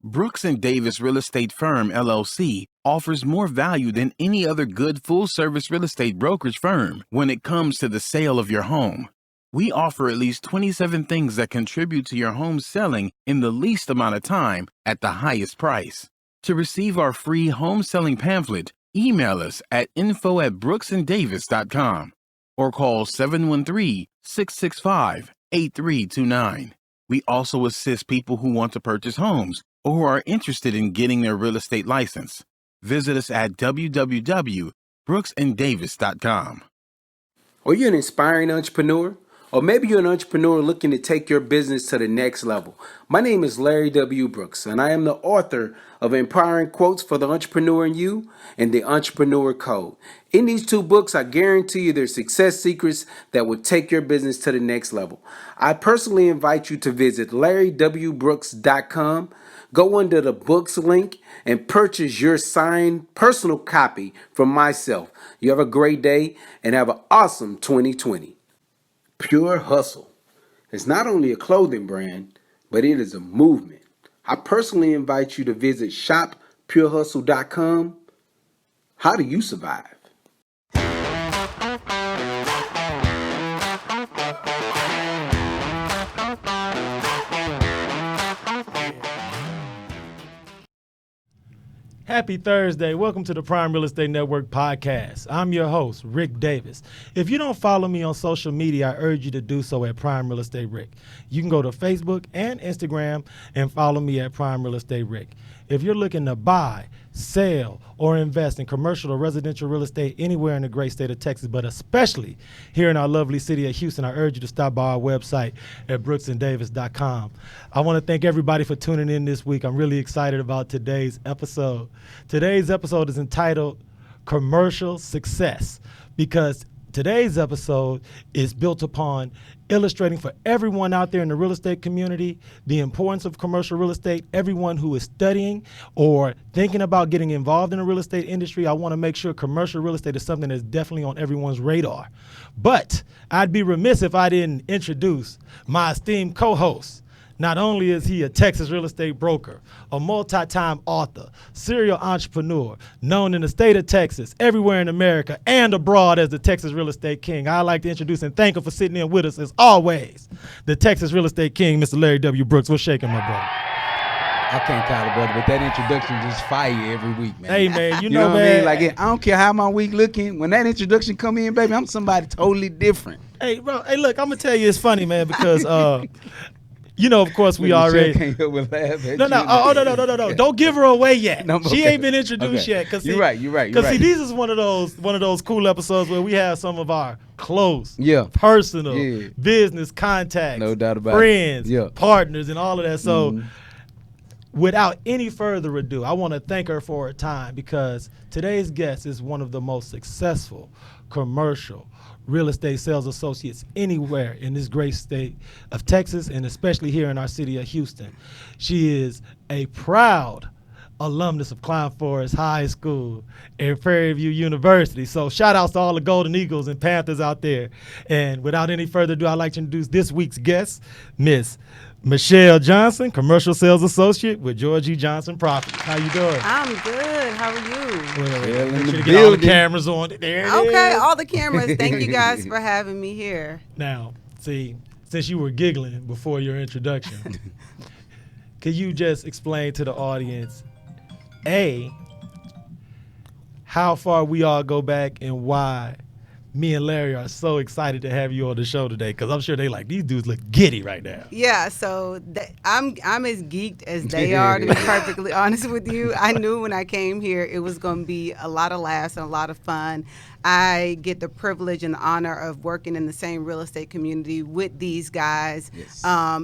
Brooks and Davis Real Estate Firm, LLC, offers more value than any other good full-service real estate brokerage firm when it comes to the sale of your home. We offer at least 27 things that contribute to your home selling in the least amount of time at the highest price. To receive our free home selling pamphlet, email us at info@brooksanddavis.com or call 713-665-8329. We also assist people who want to purchase homes or who are interested in getting their real estate license. Visit us at www.brooksanddavis.com. Are you an inspiring entrepreneur? Or maybe you're an entrepreneur looking to take your business to the next level. My name is Larry W. Brooks, and I am the author of Empowering Quotes for the Entrepreneur in You and The Entrepreneur Code. In these two books, I guarantee you there's success secrets that will take your business to the next level. I personally invite you to visit LarryWBrooks.com. Go under the books link and purchase your signed personal copy from myself. You have a great day and have an awesome 2020. Pure Hustle is not only a clothing brand, but it is a movement. I personally invite you to visit shoppurehustle.com. How do you survive? Happy Thursday. Welcome to the Prime Real Estate Network podcast. I'm your host, Ric Davis. If you don't follow me on social media, I urge you to do so at Prime Real Estate Ric. You can go to Facebook and Instagram and follow me at Prime Real Estate Ric. If you're looking to buy, sell, or invest in commercial or residential real estate anywhere in the great state of Texas, but especially here in our lovely city of Houston, I urge you to stop by our website at brooksanddavis.com. I want to thank everybody for tuning in this week. I'm really excited about today's episode. Today's episode is entitled Commercial Success, because today's episode is built upon illustrating for everyone out there in the real estate community the importance of commercial real estate. Everyone who is studying or thinking about getting involved in the real estate industry, I want to make sure commercial real estate is something that's definitely on everyone's radar. But I'd be remiss if I didn't introduce my esteemed co-host. Not only is he a Texas real estate broker, a multi-time author, serial entrepreneur, known in the state of Texas, everywhere in America, and abroad as the Texas Real Estate King. I'd like to introduce and thank him for sitting in with us as always, the Texas Real Estate King, Mr. Larry W. Brooks. What's shaking, my brother? I can't call it, brother, but that introduction just fire every week, man. Hey, man, you know know, what man. I mean? Like, I don't care how my week looking. When that introduction come in, baby, I'm somebody totally different. Hey, bro. Hey, look, I'm gonna tell you, it's funny, man, because you know, of course, we already. Can't help but laugh at No. Don't give her away yet. No, She okay. ain't been introduced yet. Cause You're right. Because see, these is one of those cool episodes where we have some of our close, personal, business contacts, No doubt about friends, it. partners, and all of that. So, without any further ado, I want to thank her for her time, because today's guest is one of the most successful commercial real estate sales associates anywhere in this great state of Texas, and especially here in our city of Houston. She is a proud alumnus of Clown Forest High School and Prairie View University. So shout outs to all the Golden Eagles and Panthers out there. And without any further ado, I'd like to introduce this week's guest, Miss Michelle Johnson, commercial sales associate with George E. Johnson Properties. How you doing? I'm good. How are you? Well, in make sure the to get all the building. cameras on. There it is. Okay, all the cameras. Thank you guys for having me here. Now, see, since you were giggling before your introduction, could you just explain to the audience, A, how far we all go back and why me and Larry are so excited to have you on the show today? Because I'm sure they like, these dudes look giddy right now. Yeah, so I'm as geeked as they are, to be perfectly honest with you. I knew when I came here it was going to be a lot of laughs and a lot of fun. I get the privilege and the honor of working in the same real estate community with these guys. Yes.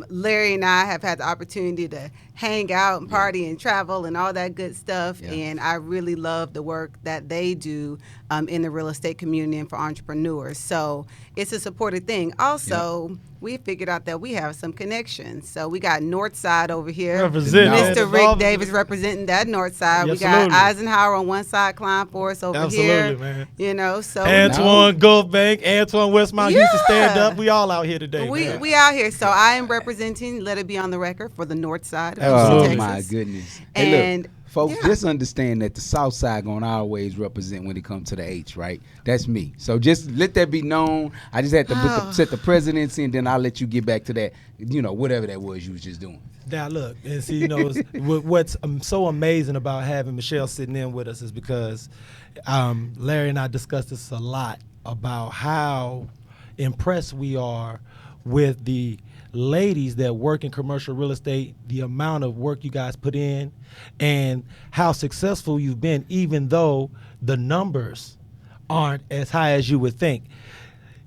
Larry and I have had the opportunity to hang out and party and travel and all that good stuff. Yeah. And I really love the work that they do in the real estate community and for entrepreneurs. So it's a supported thing. Also, we figured out that we have some connections. So we got North Side over here. Representing. Mr. Rick Davis representing that North Side. Yes, we got absolutely. Eisenhower on one side, Klein Forest over here. Man. You know, so Antoine Gulfbank, Antoine Westmount used to stand up. We all out here today. We out here. So I am representing, let it be on the record, for the North Side of Oh, Texas. my goodness. And Hey, look, folks, just understand that the South Side gonna always represent when it comes to the H, right? That's me. So just let that be known. I just had to set the presidency, and then I'll let you get back to that, whatever that was you was just doing. Now look, and see, what's so amazing about having Michelle sitting in with us is because Larry and I discussed this a lot about how impressed we are with the ladies that work in commercial real estate, the amount of work you guys put in, and how successful you've been, even though the numbers aren't as high as you would think.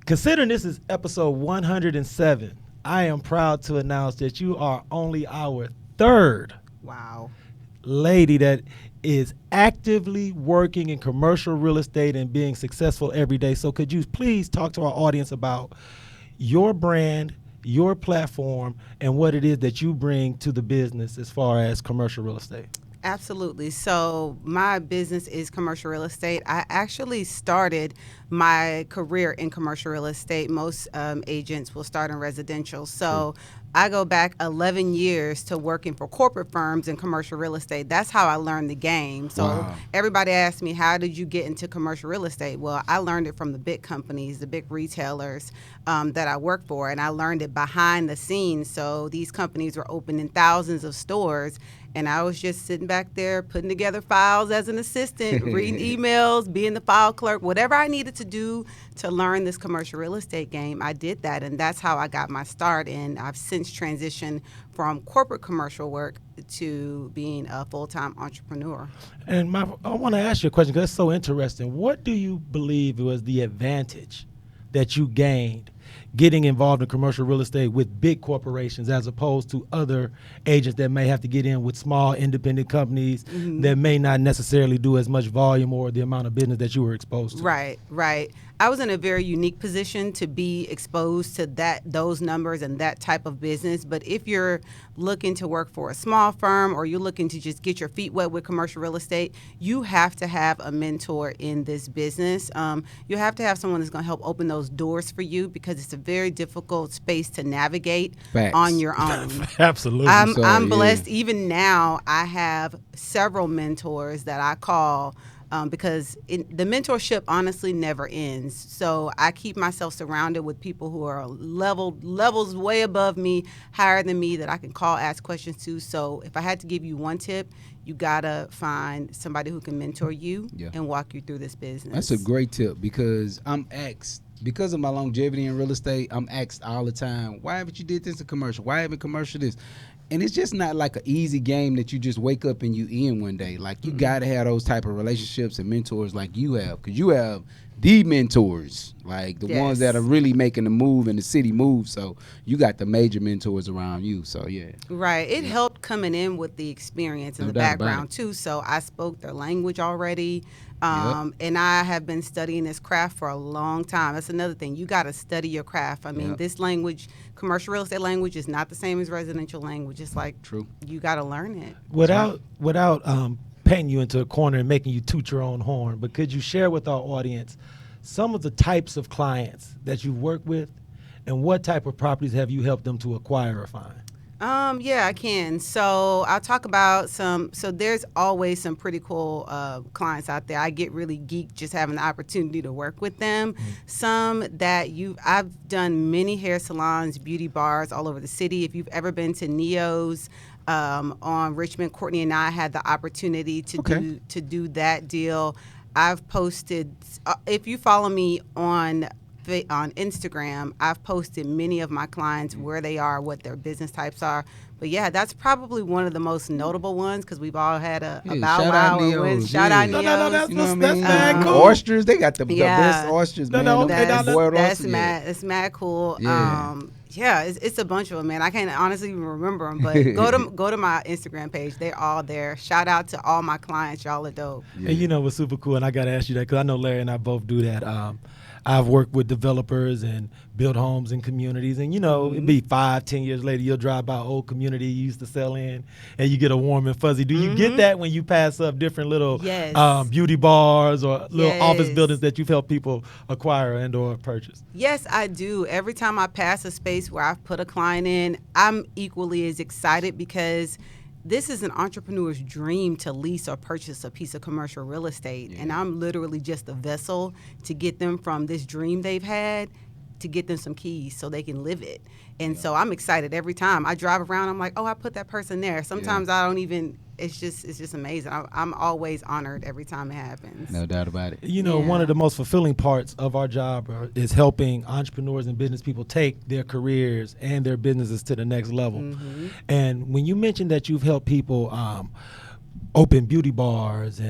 Considering this is episode 107, I am proud to announce that you are only our third lady that is actively working in commercial real estate and being successful every day. So could you please talk to our audience about your brand, your platform, and what it is that you bring to the business as far as commercial real estate? Absolutely. So my business is commercial real estate. I actually started my career in commercial real estate. Most agents will start in residential. So I go back 11 years to working for corporate firms in commercial real estate. That's how I learned the game. So everybody asks me, how did you get into commercial real estate? Well, I learned it from the big companies, the big retailers that I work for, and I learned it behind the scenes. So these companies were opening thousands of stores, and I was just sitting back there putting together files as an assistant, reading emails, being the file clerk, whatever I needed to do to learn this commercial real estate game. I did that, and that's how I got my start. And I've since transitioned from corporate commercial work to being a full-time entrepreneur. And I want to ask you a question because that's so interesting. What do you believe was the advantage that you gained getting involved in commercial real estate with big corporations as opposed to other agents that may have to get in with small independent companies that may not necessarily do as much volume or the amount of business that you were exposed to? Right. I was in a very unique position to be exposed to those numbers and that type of business. But if you're looking to work for a small firm or you're looking to just get your feet wet with commercial real estate, you have to have a mentor in this business. You have to have someone that's going to help open those doors for you because it's a very difficult space to navigate on your own. Absolutely. I'm blessed. Even now, I have several mentors that I call because the mentorship honestly never ends. So I keep myself surrounded with people who are levels way above me, higher than me, that I can call, ask questions to. So if I had to give you one tip, you gotta find somebody who can mentor you and walk you through this business. That's a great tip because I'm asked, because of my longevity in real estate, I'm asked all the time, why haven't you did this in commercial? Why haven't commercial this? And it's just not like an easy game that you just wake up and you in one day. Like you got to have those type of relationships and mentors like you have, because you have the mentors, like the ones that are really making the move and the city move. So you got the major mentors around you. So Right. It helped coming in with the experience and the background too. So I spoke their language already. And I have been studying this craft for a long time. That's another thing. You got to study your craft. I mean, this language, commercial real estate language, is not the same as residential language. It's like you got to learn it. Without painting you into a corner and making you toot your own horn, but could you share with our audience some of the types of clients that you work with and what type of properties have you helped them to acquire or find? Yeah, I can. So I'll talk about so there's always some pretty cool clients out there. I get really geeked just having the opportunity to work with them. Some that I've done many hair salons, beauty bars all over the city. If you've ever been to Neo's on Richmond, Courtney and I had the opportunity to do that deal. I've posted, if you follow me on Instagram, I've posted many of my clients where they are, what their business types are. But yeah, that's probably one of the most notable ones because we've all had a bow wow or win. Shout out Neo's. That's mad cool. Oysters, they got the best oysters, man. That's mad cool. It's a bunch of them, man. I can't honestly even remember them, but go to my Instagram page. They're all there. Shout out to all my clients. Y'all are dope. And you know what's super cool, and I got to ask you that because I know Larry and I both do that. I've worked with developers and built homes in communities, and it'd be 5-10 years later, you'll drive by an old community you used to sell in, and you get a warm and fuzzy. Do you get that when you pass up different little beauty bars or little office buildings that you've helped people acquire and or purchase? Yes, I do. Every time I pass a space where I've put a client in, I'm equally as excited because this is an entrepreneur's dream to lease or purchase a piece of commercial real estate. And I'm literally just a vessel to get them from this dream they've had to get them some keys so they can live it. And so I'm excited every time I drive around. I'm like, oh, I put that person there. Sometimes I don't even, it's just amazing. I'm always honored every time it happens. No doubt about it. One of the most fulfilling parts of our job is helping entrepreneurs and business people take their careers and their businesses to the next level. And when you mentioned that you've helped people open beauty bars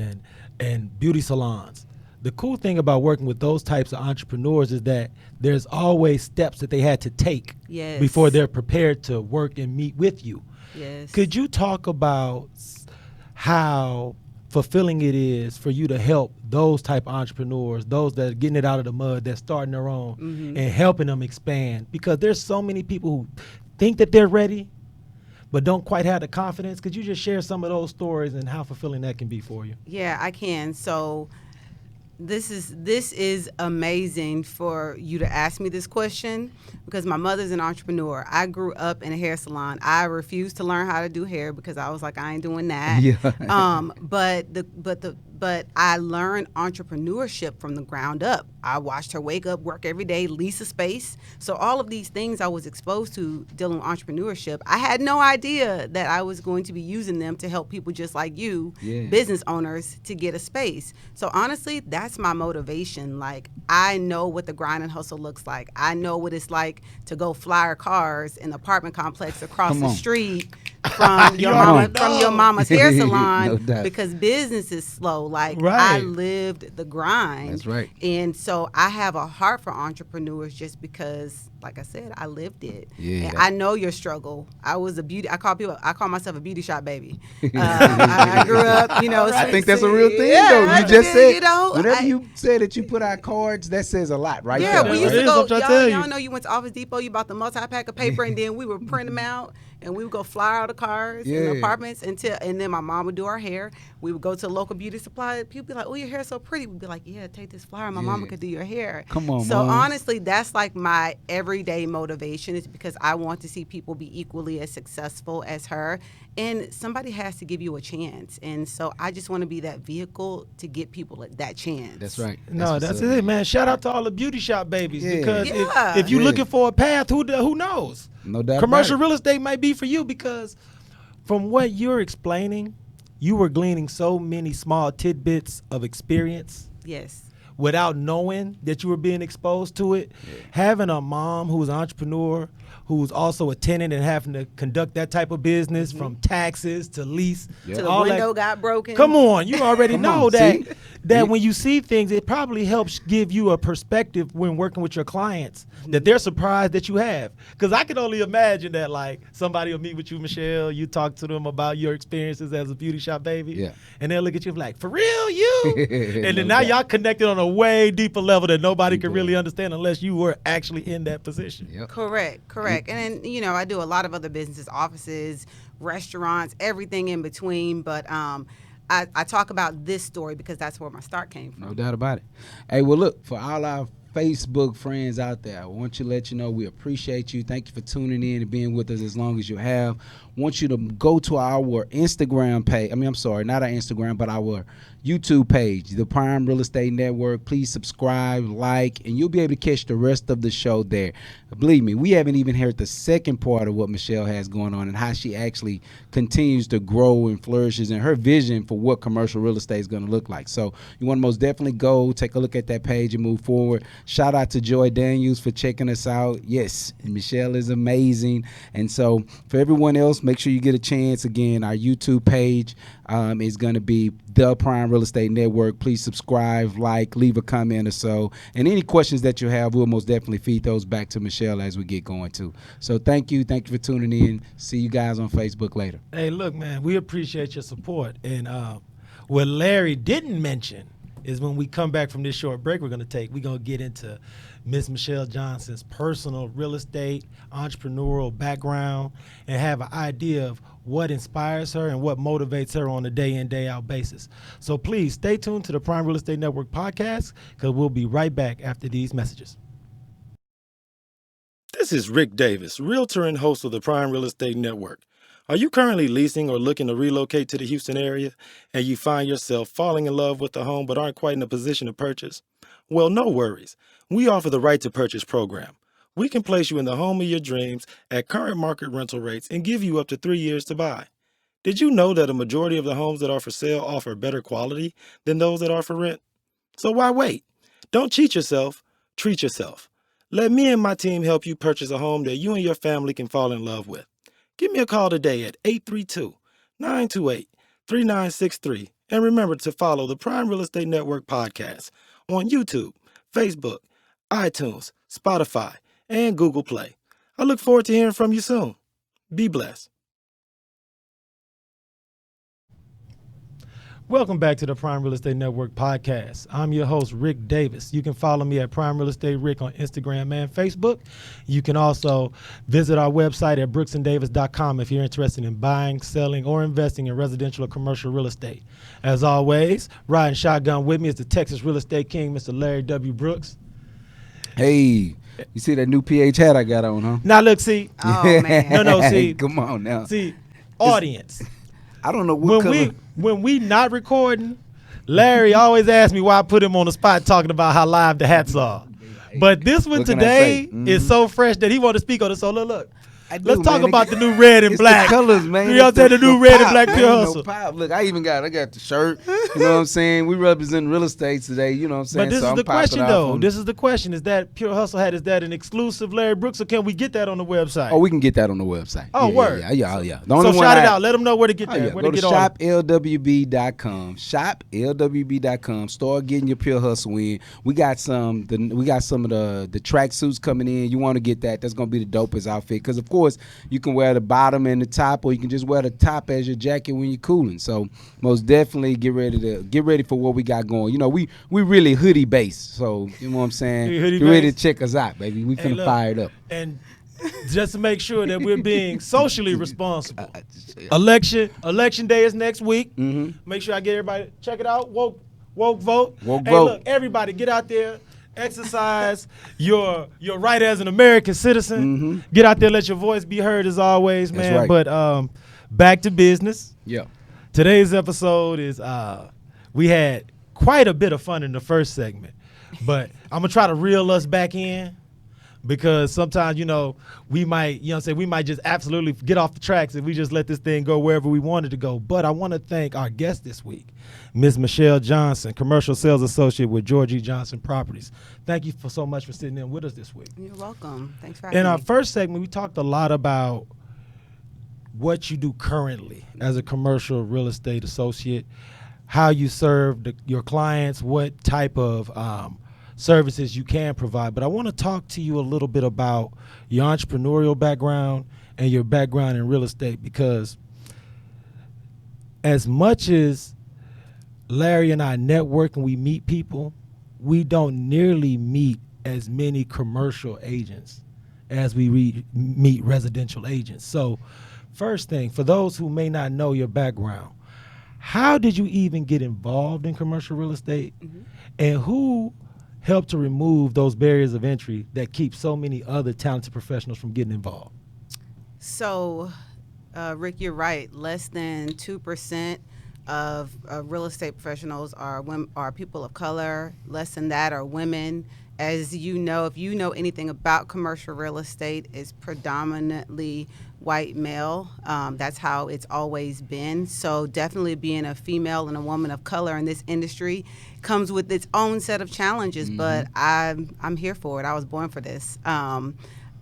and beauty salons, the cool thing about working with those types of entrepreneurs is that there's always steps that they had to take before they're prepared to work and meet with you. Yes. Could you talk about how fulfilling it is for you to help those type of entrepreneurs, those that are getting it out of the mud, that's starting their own, and helping them expand? Because there's so many people who think that they're ready, but don't quite have the confidence. Could you just share some of those stories and how fulfilling that can be for you? Yeah, I can. So this is amazing for you to ask me this question because my mother's an entrepreneur. I grew up in a hair salon. I refused to learn how to do hair because I was like, I ain't doing that. But I learned entrepreneurship from the ground up. I watched her wake up, work every day, lease a space. So all of these things I was exposed to dealing with entrepreneurship. I had no idea that I was going to be using them to help people just like you, business owners, to get a space. So honestly, that's my motivation. Like, I know what the grind and hustle looks like. I know what it's like to go flyer cars in an apartment complex across the street from your mama's hair salon because business is slow. Like, I lived the grind. That's right. And so I have a heart for entrepreneurs just because, like I said, I lived it. And I know your struggle. I was I call myself a beauty shop baby. I grew up, I think that's a real thing, though. You just said, whenever you said that you put out cards, that says a lot, right? Yeah, there. we used to go, y'all know you went to Office Depot, you bought the multi-pack of paper, and then we would print them out. And we would go fly out of cars in the apartments and then my mom would do our hair. We would go to a local beauty supply. People be like, oh, your hair's so pretty. We'd be like, yeah, take this flyer. My mama could do your hair. Come on, So Mom. honestly, that's like my everyday motivation is because I want to see people be equally as successful as her. And somebody has to give you a chance. And so I just want to be that vehicle to get people that chance. That's right. That's it, man. Shout out to all the beauty shop babies because if you're looking for a path, who knows? No doubt. Commercial real estate might be for you because from what you're explaining, you were gleaning so many small tidbits of experience. Yes. Without knowing that you were being exposed to it. Having a mom who's an entrepreneur, who's also a tenant and having to conduct that type of business from taxes to lease. To the window got broken. Come on, you already know that when you see things, it probably helps give you a perspective when working with your clients that they're surprised that you have. Because I can only imagine that like somebody will meet with you, Michelle, you talk to them about your experiences as a beauty shop baby, and they'll look at you like, for real, you? And then now y'all connected on a way deeper level that nobody can really understand unless you were actually in that position. Correct. And then, I do a lot of other businesses, offices, restaurants, everything in between. But I talk about this story because that's where my start came from. No doubt about it. Hey, well, look, for all our Facebook friends out there, I want to let you know we appreciate you. Thank you for tuning in and being with us as long as you have. Want you to go to our Instagram page. I'm sorry, not our Instagram, but our YouTube page, the Prime Real Estate Network. Please subscribe, like, and you'll be able to catch the rest of the show there. Believe me, we haven't even heard the second part of what Michelle has going on and how she actually continues to grow and flourishes in her vision for what commercial real estate is going to look like. So you want to most definitely go take a look at that page and move forward. Shout out to Joy Daniels for checking us out. Yes, Michelle is amazing. And so for everyone else, make sure you get a chance. Again, our YouTube page is going to be the Prime Real Estate Network. Please subscribe, like, leave a comment or so. And any questions that you have, we'll most definitely feed those back to Michelle as we get going too. So thank you. Thank you for tuning in. See you guys on Facebook later. Hey, look, man, we appreciate your support. And what Larry didn't mention is when we come back from this short break we're going to take, we're going to get into Miss Michelle Johnson's personal real estate, entrepreneurial background, and have an idea of what inspires her and what motivates her on a day in, day out basis. So please stay tuned to the Prime Real Estate Network podcast, because we'll be right back after these messages. This is Rick Davis, realtor and host of the Prime Real Estate Network. Are you currently leasing or looking to relocate to the Houston area and you find yourself falling in love with a home but aren't quite in a position to purchase? Well, no worries. We offer the Right to Purchase program. We can place you in the home of your dreams at current market rental rates and give you up to 3 years to buy. Did you know that a majority of the homes that are for sale offer better quality than those that are for rent? So why wait? Don't cheat yourself, treat yourself. Let me and my team help you purchase a home that you and your family can fall in love with. Give me a call today at 832-928-3963. And remember to follow the Prime Real Estate Network podcast on YouTube, Facebook, iTunes, Spotify, and Google Play. I look forward to hearing from you soon. Be blessed. Welcome back to the Prime Real Estate Network podcast. I'm your host, Rick Davis. You can follow me at Prime Real Estate Rick on Instagram and Facebook. You can also visit our website at brooksanddavis.com if you're interested in buying, selling, or investing in residential or commercial real estate. As always, riding shotgun with me is the Texas Real Estate King, Mr. Larry W. Brooks. Hey, you see that new PH hat I got on, huh? Now look, see. Oh, man. No, see. Come on now. See, audience. I don't know what color. When we not recording, Larry always asks me why I put him on the spot talking about how live the hats are. But this one What can I today say? is so fresh that he want to speak on it. So look. I do, Let's talk man. about the new red and It's black. the colors, man. You know what I'm saying? The new red and black pop, pure man. hustle. No pop. Look, I got the shirt. You know what I'm saying? We represent real estate today. You know what I'm saying? But this So is I'm the popping question, off though. on- This is the question. Is that pure hustle hat? Is that an exclusive Larry Brooks, or can we get that on the website? Oh, we can get that on the website. Oh, yeah, word. Yeah. The So only one shout it out. Let them know where to get Oh, that. yeah. Where Go to to get on it. shoplwb.com. Shoplwb.com. Start getting your pure hustle in. We got some of the track suits coming in. You want to get that. That's gonna be the dopest outfit. Because of course you can wear the bottom and the top, or you can just wear the top as your jacket when you're cooling. So most definitely get ready for what we got going. You know, we really hoodie based. So you know what I'm saying? We hoodie Get ready to based? check us out, baby. We Hey, finna look, fire it up. And just to make sure that we're being socially responsible. Election day is next week. Mm-hmm. Make sure I get everybody check it out. Woke vote. Woke Hey, vote. look, everybody get out there, exercise your right as an American citizen. Mm-hmm. Get out there, let your voice be heard as always, That's man. right. But back to business. Yeah. Today's episode is we had quite a bit of fun in the first segment, but I'm gonna try to reel us back in, because sometimes, we might, we might just absolutely get off the tracks if we just let this thing go wherever we want it to go. But I want to thank our guest this week, Ms. Michelle Johnson, Commercial Sales Associate with George E. Johnson Properties. Thank you so much for sitting in with us this week. You're welcome. Thanks for having In our me. first segment, we talked a lot about what you do currently as a commercial real estate associate, how you serve your clients, what type of services you can provide. But I want to talk to you a little bit about your entrepreneurial background and your background in real estate, because as much as Larry and I network and we meet people, we don't nearly meet as many commercial agents as we meet residential agents. So first thing, for those who may not know your background, how did you even get involved in commercial real estate? Mm-hmm. And who helped to remove those barriers of entry that keep so many other talented professionals from getting involved? So, Rick, you're right. Less than 2% of real estate professionals are women, are people of color. Less than that are women. As you know, if you know anything about commercial real estate, it's predominantly white male. That's how it's always been. So definitely being a female and a woman of color in this industry comes with its own set of challenges, but I'm here for it. I was born for this.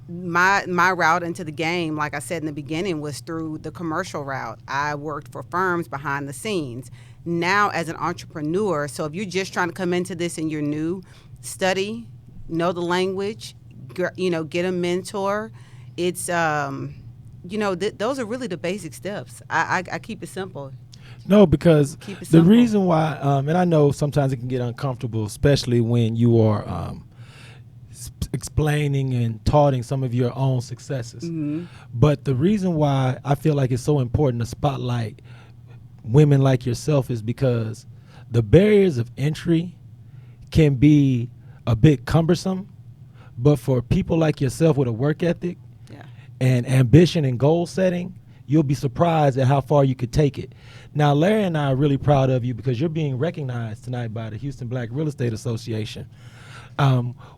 My route into the game, like I said in the beginning, was through the commercial route. I worked for firms behind the scenes. Now as an entrepreneur, so if you're just trying to come into this and you're new, study, know the language, get a mentor. It's, those are really the basic steps. I keep it simple. No, because Keep it the simple. reason why, and I know sometimes it can get uncomfortable, especially when you are explaining and touting some of your own successes. Mm-hmm. But the reason why I feel like it's so important to spotlight women like yourself is because the barriers of entry can be a bit cumbersome, but for people like yourself with a work ethic Yeah. and ambition and goal setting, you'll be surprised at how far you could take it. Now, Larry and I are really proud of you because you're being recognized tonight by the Houston Black Real Estate Association.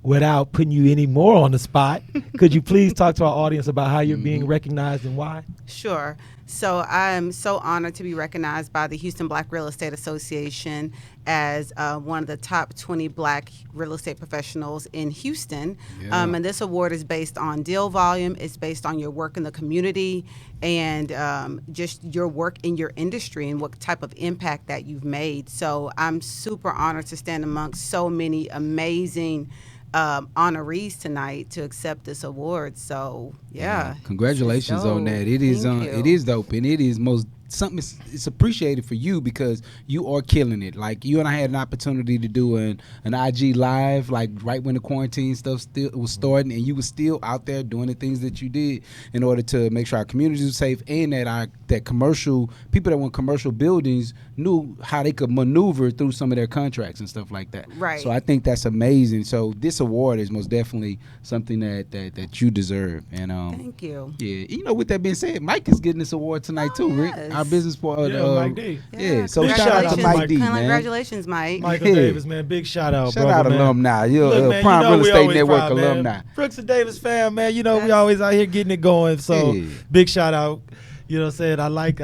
Without putting you any more on the spot, could you please talk to our audience about how you're being recognized and why? Sure. So I'm so honored to be recognized by the Houston Black Real Estate Association as one of the top 20 Black real estate professionals in Houston. Yeah. And this award is based on deal volume. It's based on your work in the community and just your work in your industry and what type of impact that you've made. So I'm super honored to stand amongst so many amazing honorees tonight to accept this award. So yeah, Congratulations it's on dope. that. It is Thank you. it is dope, and it is most something. It's appreciated for you because you are killing it. Like you and I had an opportunity to do an IG live, like right when the quarantine stuff still was starting, and you were still out there doing the things that you did in order to make sure our communities were safe, and that commercial people that want commercial buildings knew how they could maneuver through some of their contracts and stuff like that. Right. So I think that's amazing. So this award is most definitely something that you deserve. And Thank you. yeah, you know, with that being said, Mike is getting this award tonight too, Rick. yes. Our business partner. Yeah, Mike D. Yeah, so Big shout out to congratulations, Mike Mike. D, man. Congratulations, Mike. Michael Yeah. Davis, man, big shout out, Shout brother, out man. alumni. You're Look, a man, Prime you know Real we Estate always Network proud, man. alumni. Brooks and Davis fam, man. You know, we Yes. always out here getting it going. So Yeah. big shout out. You know what I'm saying? I like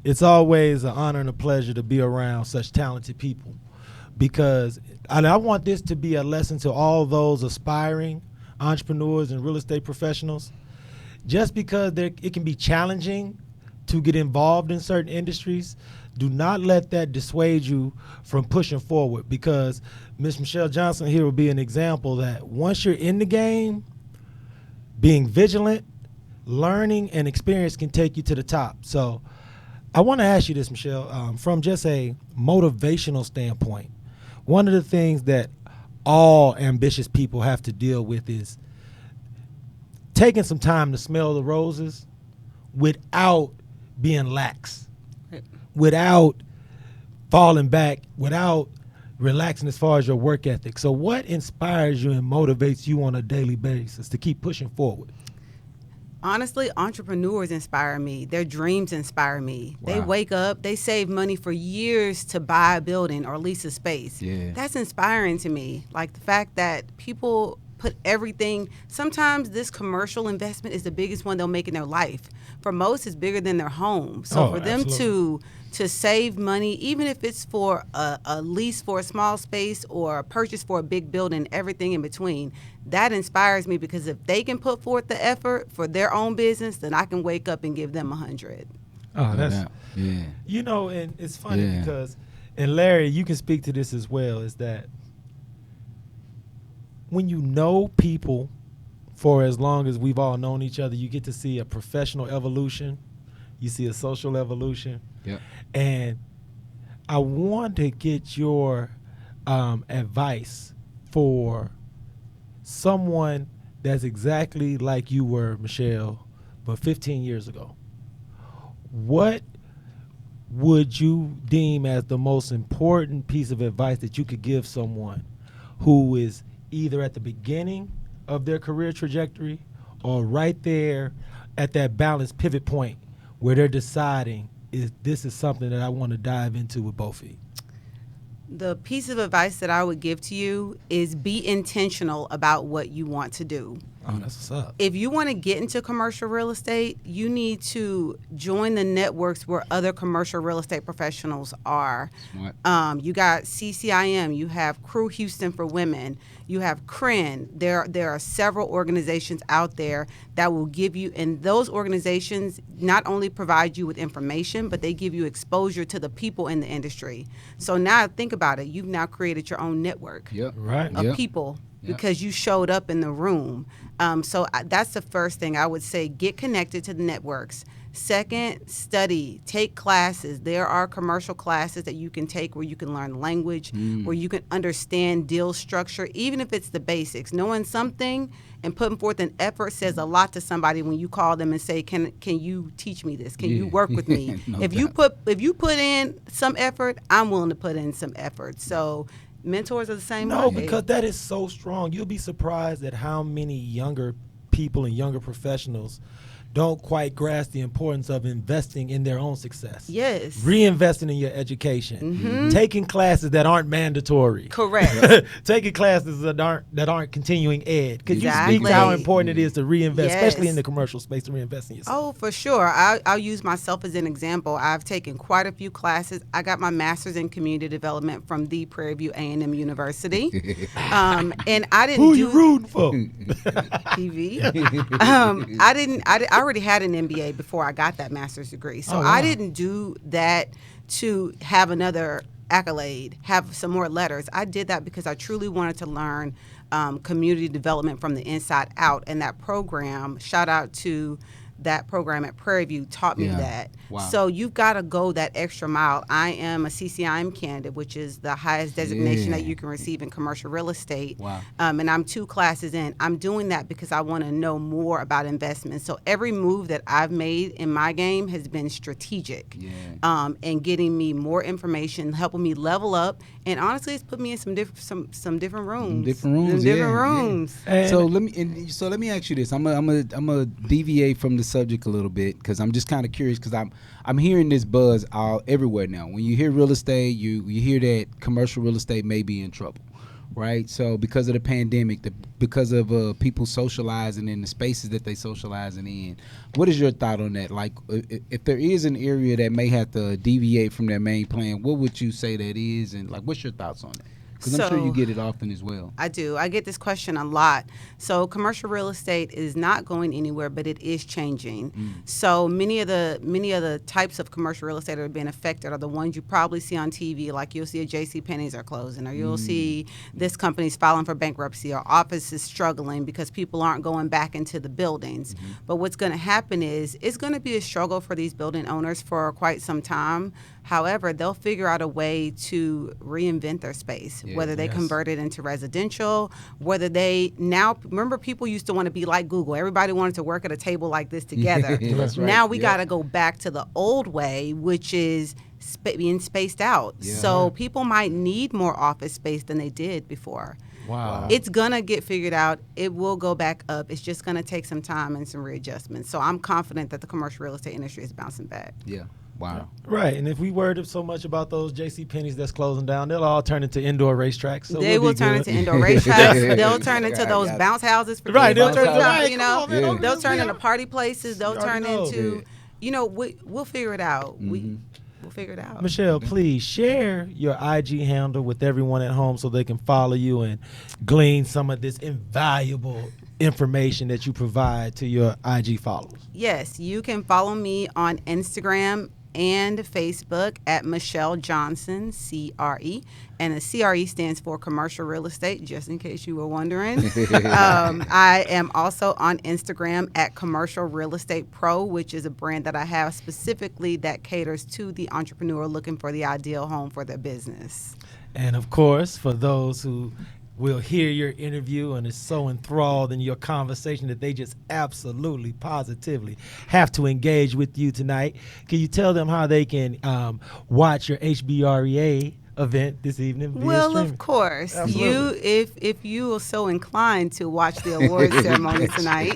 it's always an honor and a pleasure to be around such talented people because I want this to be a lesson to all those aspiring entrepreneurs and real estate professionals. Just because it can be challenging to get involved in certain industries, do not let that dissuade you from pushing forward because Miss Michelle Johnson here will be an example that once you're in the game, being vigilant, learning, and experience can take you to the top. So I want to ask you this, Michelle, from just a motivational standpoint, one of the things that all ambitious people have to deal with is taking some time to smell the roses without being lax, Right. without falling back, without relaxing as far as your work ethic. So what inspires you and motivates you on a daily basis to keep pushing forward? Honestly, entrepreneurs inspire me. Their dreams inspire me. They Wow. wake up, they save money for years to buy a building or lease a space. Yeah. That's inspiring to me. Like the fact that people put everything, sometimes this commercial investment is the biggest one they'll make in their life. For most, it's bigger than their home. So Oh, for them to save money, even if it's for a lease for a small space or a purchase for a big building, everything in between, that inspires me because if they can put forth the effort for their own business, then I can wake up and give them 100. Oh, that's yeah. you know, and it's funny Yeah. because, and Larry, you can speak to this as well, is that when you know people for as long as we've all known each other, you get to see a professional evolution, you see a social evolution, Yep. and I want to get your advice for someone that's exactly like you were, Michelle, but 15 years ago. What would you deem as the most important piece of advice that you could give someone who is either at the beginning of their career trajectory or right there at that balanced pivot point where they're deciding, is this is something that I want to dive into with both feet? The piece of advice that I would give to you is be intentional about what you want to do. Oh, that's what's up. If you want to get into commercial real estate, you need to join the networks where other commercial real estate professionals are. Smart. You got CCIM, you have Crew Houston for Women, you have CRIN. There are several organizations out there that will give you, and those organizations not only provide you with information, but they give you exposure to the people in the industry. So now think about it. You've now created your own network Yep. Right. of Yep. people because you showed up in the room. So that's the first thing I would say. Get connected to the networks. Second, study, take classes. There are commercial classes that you can take where you can learn language, where you can understand deal structure, even if it's the basics. Knowing something and putting forth an effort says a lot to somebody when you call them and say, "Can you teach me this? Can you work with me?" If you put in some effort, I'm willing to put in some effort. So mentors are the same way. No, because that is so strong. You'll be surprised at how many younger people and younger professionals don't quite grasp the importance of investing in their own success. Yes. Reinvesting in your education. Taking classes that aren't mandatory. Correct. Taking classes that aren't continuing ed. Because you Exactly. speak to how important it is to reinvest, Yes. especially in the commercial space, to reinvest in yourself. Oh, for sure. I'll use myself as an example. I've taken quite a few classes. I got my master's in community development from the Prairie View A&M University. And I didn't Who do you rooting for? TV. I already had an MBA before I got that master's degree. So I didn't do that to have another accolade, have some more letters. I did that because I truly wanted to learn community development from the inside out. And that program, shout out to that program at Prairie View, taught me that. Wow. So you've got to go that extra mile. I am a CCIM candidate, which is the highest designation that you can receive in commercial real estate. Wow. And I'm 2 classes in. I'm doing that because I want to know more about investments. So every move that I've made in my game has been strategic, and getting me more information, helping me level up. And honestly, it's put me in some different rooms. Different rooms. And So let me ask you this. I'm a deviate from the subject a little bit because I'm just kind of curious because I'm hearing this buzz everywhere now. When you hear real estate, you hear that commercial real estate may be in trouble, right? So because of the pandemic, because of people socializing in the spaces that they socializing in, what is your thought on that? Like, if there is an area that may have to deviate from their main plan, what would you say that is, and like, what's your thoughts on that? Because I'm sure you get it often as well. I do. I get this question a lot. So commercial real estate is not going anywhere, but it is changing. So many of the types of commercial real estate that are being affected are the ones you probably see on TV, like you'll see a JCPenney's are closing, or you'll see this company's filing for bankruptcy, or offices struggling because people aren't going back into the buildings. But what's going to happen is it's going to be a struggle for these building owners for quite some time. However, they'll figure out a way to reinvent their space, whether they convert it into residential, whether remember people used to want to be like Google. Everybody wanted to work at a table like this together. That's right. Now we got to go back to the old way, which is being spaced out. So people might need more office space than they did before. wow. It's going to get figured out. It will go back up. It's just going to take some time and some readjustments. So I'm confident that the commercial real estate industry is bouncing back. Yeah. Wow. Right, and if we worried so much about those JCPenney's that's closing down, they'll all turn into indoor racetracks. So They we'll will be turn good. into indoor racetracks. They'll turn into those bounce houses. For Right, kids. they'll turn into You know, they'll turn into party places. They'll turn into, we'll figure it out. We'll figure it out. Michelle, please share your IG handle with everyone at home so they can follow you and glean some of this invaluable information that you provide to your IG followers. Yes, you can follow me on Instagram and Facebook at Michelle Johnson, CRE. And the CRE stands for Commercial Real Estate, just in case you were wondering. I am also on Instagram at Commercial Real Estate Pro, which is a brand that I have specifically that caters to the entrepreneur looking for the ideal home for their business. And of course, for those who will hear your interview and is so enthralled in your conversation that they just absolutely, positively have to engage with you tonight, can you tell them how they can watch your HBREA event this evening via Well, streaming? of course. Absolutely. If you are so inclined to watch the awards ceremony tonight,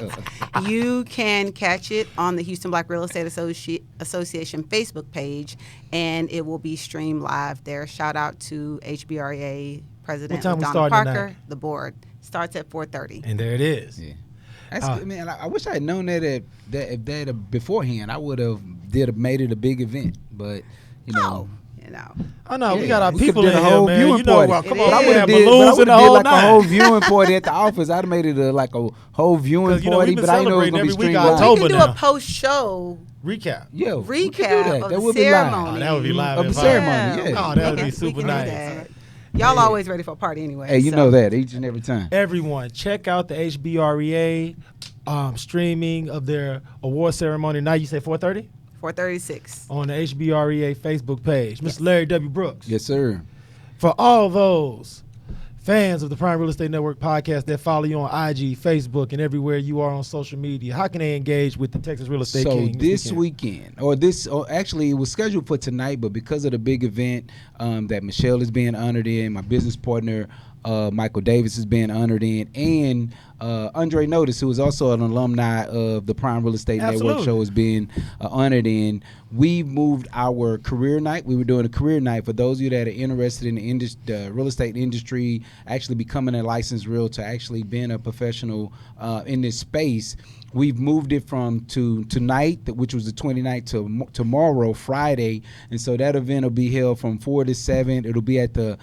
you can catch it on the Houston Black Real Estate Association Facebook page, and it will be streamed live there. Shout out to HBREA President What time we Donna starting Parker. tonight? The board starts at 4:30. And there it is. Yeah. That's good, man. I wish I had known that beforehand. I would have made it a big event, but you know. I know we got our we people could've in done a here, whole man. viewing You know, party. well, come It on, is. I I would have did balloons and the whole like a whole night. viewing party at the office. I'd have made it like a whole viewing 'Cause, you know, party, we've been but I didn't know it was celebrating gonna be every week streamed in live. We October. can do now. a post-show Recap. Yeah, we could do recap that. of That the would be live. ceremony. Oh, that would be live Of and the fire. ceremony, yeah. Oh, that would We be can super do nice. that. Y'all always ready for a party anyway. Hey, you so. know that each and every time. Everyone, check out the HBREA streaming of their award ceremony. Now you say 4:30 436. on the HBREA Facebook page. Mr. Larry W. Brooks. Yes, sir. For all those fans of the Prime Real Estate Network podcast that follow you on IG, Facebook, and everywhere you are on social media, how can they engage with the Texas Real Estate So King this weekend, or actually it was scheduled for tonight, but because of the big event that Michelle is being honored in, my business partner Michael Davis is being honored in, and Andre Notice, who is also an alumni of the Prime Real Estate Network show, is being honored in. We moved our career night. We were doing a career night for those of you that are interested in the real estate industry, actually becoming a licensed realtor, actually being a professional in this space. We've moved it from tonight, which was the 29th, to tomorrow, Friday, and so that event will be held from 4 to 7. It'll be at the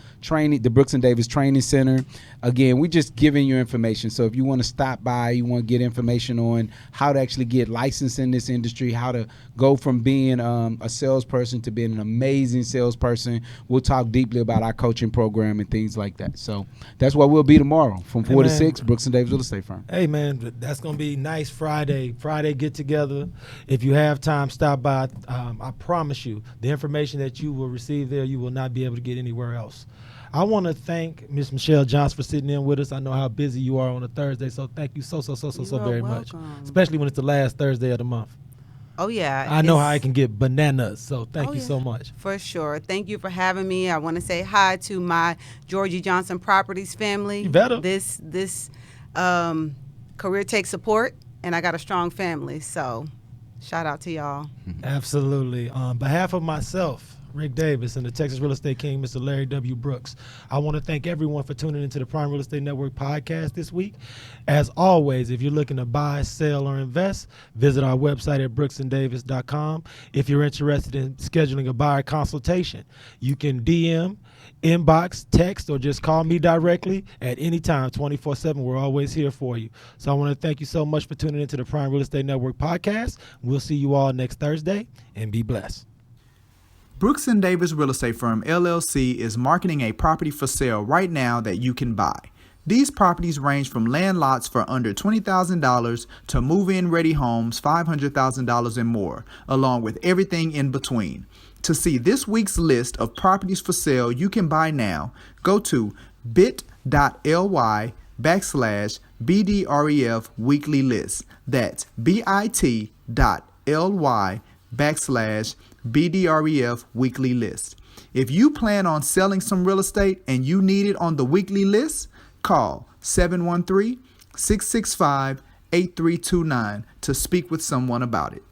Brooks and Davis Training Center. Again, we're just giving you information. So if you want to stop by, you want to get information on how to actually get licensed in this industry, how to go from being a salesperson to being an amazing salesperson, we'll talk deeply about our coaching program and things like that. So that's what we'll be tomorrow from 4 to 6, Brooks and Davis Real Estate Firm. Hey, man, that's going to be nice. Friday get together. If you have time, stop by. I promise you, the information that you will receive there, you will not be able to get anywhere else. I want to thank Miss Michelle Johnson for sitting in with us. I know how busy you are on a Thursday, so thank you so very much, especially when it's the last Thursday of the month. Oh, yeah. I know how I can get bananas, so thank you so much. For sure. Thank you for having me. I want to say hi to my Georgie Johnson Properties family. You better. This career takes support, and I got a strong family, so shout out to y'all. Absolutely. On behalf of myself, Rick Davis, and the Texas Real Estate King, Mr. Larry W. Brooks, I want to thank everyone for tuning into the Prime Real Estate Network podcast this week. As always, if you're looking to buy, sell, or invest, visit our website at brooksanddavis.com. If you're interested in scheduling a buyer consultation, you can DM, inbox, text, or just call me directly at any time, 24/7. We're always here for you. So I want to thank you so much for tuning into the Prime Real Estate Network podcast. We'll see you all next Thursday, and be blessed. Brooks and Davis Real Estate Firm, LLC is marketing a property for sale right now that you can buy. These properties range from land lots for under $20,000 to move-in ready homes $500,000 and more, along with everything in between. To see this week's list of properties for sale you can buy now, go to bit.ly/BDREF weekly list. That's bit.ly/BDREF weekly list. If you plan on selling some real estate and you need it on the weekly list, call 713-665-8329 to speak with someone about it.